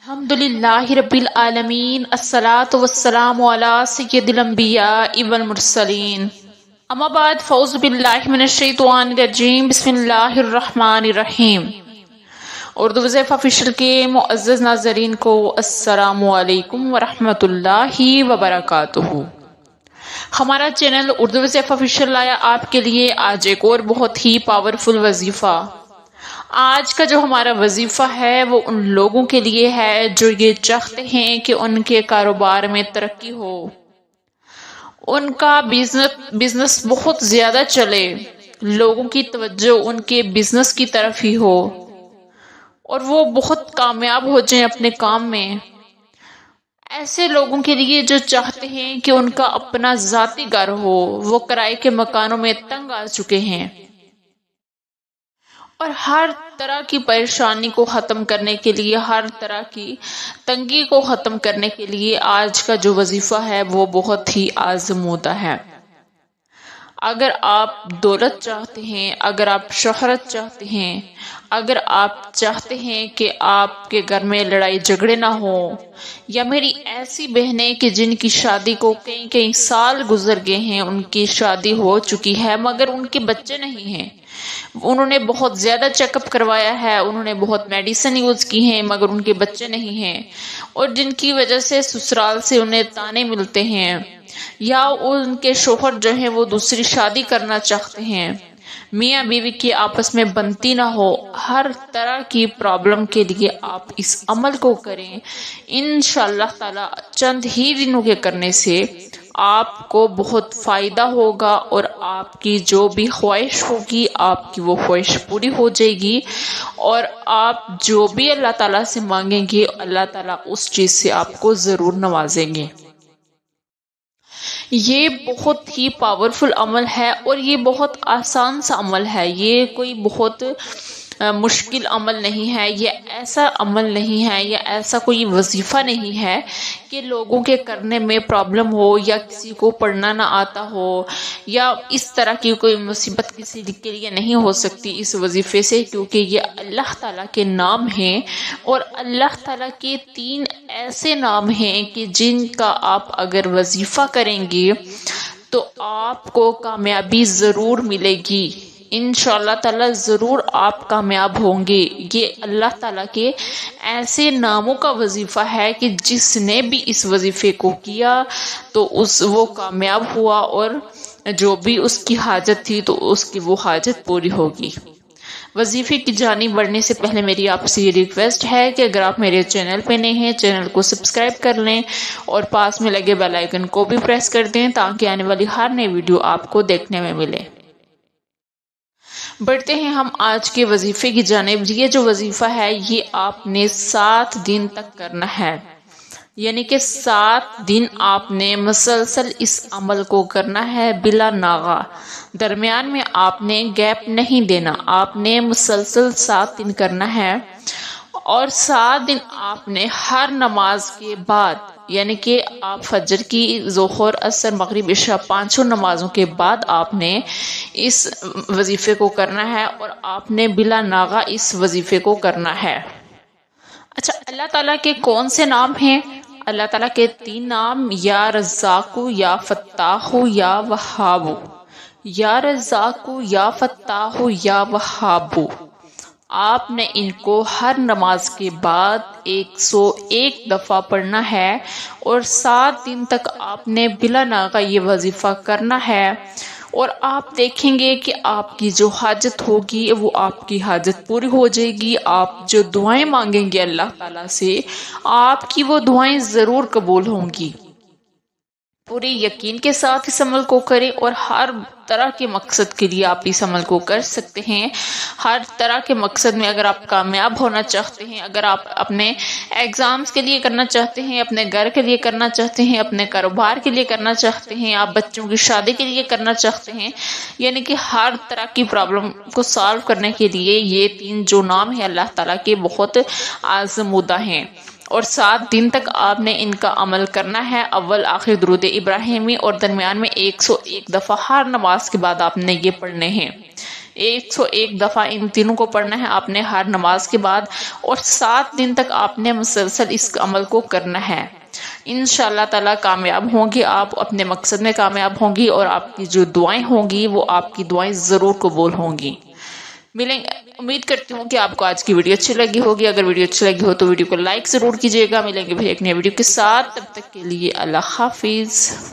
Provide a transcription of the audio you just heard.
الحمد للہ رب العالمین الصلاۃ والسلام علی سید الانبیاء والمرسلین اما بعد فاعوذ باللہ من الشیطان الرجیم بسم اللہ الرحمن الرحیم۔ اردو وظیفہ آفیشیل کے معزز ناظرین کو السلام علیکم ورحمۃ اللہ وبرکاتہ۔ ہمارا چینل اردو وظیفہ آفیشیل لایا آپ کے لیے آج ایک اور بہت ہی پاورفل وظیفہ۔ آج کا جو ہمارا وظیفہ ہے وہ ان لوگوں کے لیے ہے جو یہ چاہتے ہیں کہ ان کے کاروبار میں ترقی ہو، ان کا بزنس بہت زیادہ چلے، لوگوں کی توجہ ان کے بزنس کی طرف ہی ہو اور وہ بہت کامیاب ہو جائیں اپنے کام میں۔ ایسے لوگوں کے لیے جو چاہتے ہیں کہ ان کا اپنا ذاتی گھر ہو، وہ کرائے کے مکانوں میں تنگ آ چکے ہیں اور ہر طرح کی پریشانی کو ختم کرنے کے لیے، ہر طرح کی تنگی کو ختم کرنے کے لیے آج کا جو وظیفہ ہے وہ بہت ہی آزمودہ ہے۔ اگر آپ دولت چاہتے ہیں، اگر آپ شہرت چاہتے ہیں، اگر آپ چاہتے ہیں کہ آپ کے گھر میں لڑائی جھگڑے نہ ہوں، یا میری ایسی بہنیں کہ جن کی شادی کو کئی سال گزر گئے ہیں، ان کی شادی ہو چکی ہے مگر ان کے بچے نہیں ہیں، انہوں نے بہت زیادہ چیک اپ کروایا ہے، انہوں نے بہت میڈیسن یوز کی ہیں مگر ان کے بچے نہیں ہیں، اور جن کی وجہ سے سسرال سے انہیں تانے ملتے ہیں، یا ان کے شوہر جو ہیں وہ دوسری شادی کرنا چاہتے ہیں، میاں بیوی کی آپس میں بنتی نہ ہو، ہر طرح کی پرابلم کے لیے آپ اس عمل کو کریں۔ انشاءاللہ تعالی چند ہی دنوں کے کرنے سے آپ کو بہت فائدہ ہوگا اور آپ کی جو بھی خواہش ہوگی آپ کی وہ خواہش پوری ہو جائے گی، اور آپ جو بھی اللہ تعالیٰ سے مانگیں گے اللہ تعالیٰ اس چیز سے آپ کو ضرور نوازیں گے۔ یہ بہت ہی پاورفل عمل ہے اور یہ بہت آسان سا عمل ہے، یہ کوئی بہت مشکل عمل نہیں ہے، یہ ایسا عمل نہیں ہے، یہ ایسا کوئی وظیفہ نہیں ہے کہ لوگوں کے کرنے میں پرابلم ہو، یا کسی کو پڑھنا نہ آتا ہو، یا اس طرح کی کوئی مصیبت کسی کے لیے نہیں ہو سکتی اس وظیفے سے، کیونکہ یہ اللہ تعالیٰ کے نام ہیں، اور اللہ تعالیٰ کے 3 ایسے نام ہیں کہ جن کا آپ اگر وظیفہ کریں گے تو آپ کو کامیابی ضرور ملے گی، انشاءاللہ تعالی ضرور آپ کامیاب ہوں گے۔ یہ اللہ تعالیٰ کے ایسے ناموں کا وظیفہ ہے کہ جس نے بھی اس وظیفے کو کیا تو وہ کامیاب ہوا، اور جو بھی اس کی حاجت تھی تو اس کی وہ حاجت پوری ہوگی۔ وظیفے کی جانب بڑھنے سے پہلے میری آپ سے یہ ریکویسٹ ہے کہ اگر آپ میرے چینل پہ نئے ہیں چینل کو سبسکرائب کر لیں اور پاس میں لگے بیل آئیکن کو بھی پریس کر دیں تاکہ آنے والی ہر نئی ویڈیو آپ کو دیکھنے میں ملے۔ بڑھتے ہیں ہم آج کے وظیفے کی جانب۔ یہ جو وظیفہ ہے یہ آپ نے 7 دن تک کرنا ہے، یعنی کہ 7 دن آپ نے مسلسل اس عمل کو کرنا ہے بلا ناغہ، درمیان میں آپ نے گیپ نہیں دینا، آپ نے مسلسل 7 دن کرنا ہے، اور 7 دن آپ نے ہر نماز کے بعد، یعنی کہ آپ فجر کی، ظہر، عصر، مغرب، عشاء 5 نمازوں کے بعد آپ نے اس وظیفے کو کرنا ہے، اور آپ نے بلا ناغہ اس وظیفے کو کرنا ہے۔ اچھا، اللہ تعالیٰ کے کون سے نام ہیں؟ اللہ تعالیٰ کے 3 نام، یا رزاق، یا فتاح، یا وہاب۔ یا رزاق، یا فتاح، یا وہاب، آپ نے ان کو ہر نماز کے بعد 101 دفعہ پڑھنا ہے، اور 7 دن تک آپ نے بلا ناغہ یہ وظیفہ کرنا ہے، اور آپ دیکھیں گے کہ آپ کی جو حاجت ہوگی وہ آپ کی حاجت پوری ہو جائے گی۔ آپ جو دعائیں مانگیں گے اللہ تعالیٰ سے آپ کی وہ دعائیں ضرور قبول ہوں گی۔ پورے یقین کے ساتھ اس عمل کو کریں، اور ہر طرح کے مقصد کے لیے آپ اس عمل کو کر سکتے ہیں۔ ہر طرح کے مقصد میں اگر آپ کامیاب ہونا چاہتے ہیں، اگر آپ اپنے ایگزامز کے لیے کرنا چاہتے ہیں، اپنے گھر کے لیے کرنا چاہتے ہیں، اپنے کاروبار کے لیے کرنا چاہتے ہیں، آپ بچوں کی شادی کے لیے کرنا چاہتے ہیں، یعنی کہ ہر طرح کی پرابلم کو سالو کرنے کے لیے یہ 3 جو نام ہیں اللہ تعالیٰ کے بہت آزمودہ ہیں، اور 7 دن تک آپ نے ان کا عمل کرنا ہے۔ اول آخر درود ابراہیمی، اور درمیان میں 101 دفعہ ہر نماز کے بعد آپ نے یہ پڑھنے ہیں۔ 101 دفعہ ان تینوں کو پڑھنا ہے آپ نے ہر نماز کے بعد، اور 7 دن تک آپ نے مسلسل اس عمل کو کرنا ہے۔ انشاءاللہ تعالیٰ کامیاب ہوں گی، آپ اپنے مقصد میں کامیاب ہوں گی، اور آپ کی جو دعائیں ہوں گی وہ آپ کی دعائیں ضرور قبول ہوں گی۔ امید کرتی ہوں کہ آپ کو آج کی ویڈیو اچھی لگی ہوگی۔ اگر ویڈیو اچھی لگی ہو تو ویڈیو کو لائک ضرور کیجیے گا۔ ملیں گے پھر ایک نئی ویڈیو کے ساتھ، تب تک کے لیے اللہ حافظ۔